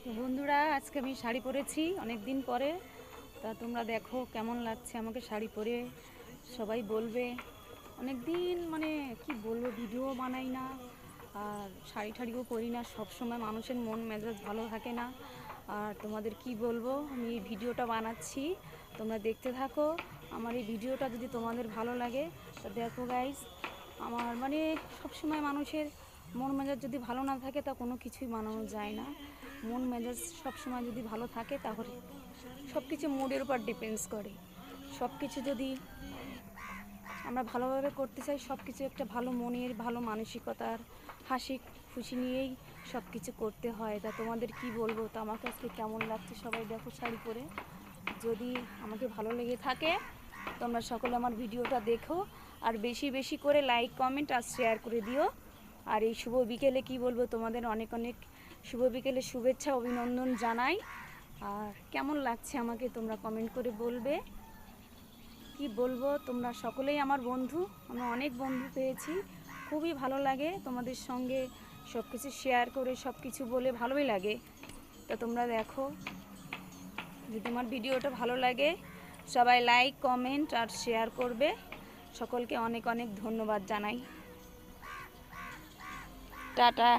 তো বন্ধুরা, আজকে আমি শাড়ি পরেছি অনেক দিন পরে। তা তোমরা দেখো কেমন লাগছে আমাকে শাড়ি পরে। সবাই বলবে। অনেক দিন মানে কি বলবো, ভিডিও বানাই না আর শাড়ি ঠাড়িও পরি না। সব সময় মানুষের মন মেজাজ ভালো থাকে না। আর তোমাদের কি বলবো, আমি এই ভিডিওটা বানাচ্ছি, তোমরা দেখতে থাকো। আমার এই ভিডিওটা যদি তোমাদের ভালো লাগে তো দেখো গাইস। আমার মানে সবসময় মানুষের মন মেজাজ যদি ভালো না থাকে তা কোনো কিছুই বানানো যায় না। মন মেজাজ সবসময় যদি ভালো থাকে তাহলে সব কিছু মুডের উপর ডিপেন্ডস করে। সব কিছু যদি আমরা ভালোভাবে করতে চাই, সব কিছু একটা ভালো মনের ভালো মানসিকতার হাসি খুশি নিয়েই সব কিছু করতে হয়। তা তোমাদের কি বলবো, তো আমাকে আজকে কেমন লাগছে সবাই দেখো শাড়ি পরে। যদি আমাকে ভালো লেগে থাকে তোমরা সকলে আমার ভিডিওটা দেখো, আর বেশি বেশি করে লাইক কমেন্ট আর শেয়ার করে দিও। আর এই শুভ বিকেলে কি বলবো, তোমাদের অনেক অনেক শুভ বিকেলে শুভেচ্ছা অভিনন্দন জানাই। আর কেমন লাগছে আমাকে তোমরা কমেন্ট করে বলবে। কি বলবো, তোমরা সকলেই আমার বন্ধু, আমি অনেক বন্ধু পেয়েছি। খুবই ভালো লাগে তোমাদের সঙ্গে সব কিছু শেয়ার করে, সব কিছু বলে ভালোই লাগে। তা তোমরা দেখো, যদি আমার ভিডিওটা ভালো লাগে সবাই লাইক কমেন্ট আর শেয়ার করবে। সকলকে অনেক অনেক ধন্যবাদ জানাই। টাটা।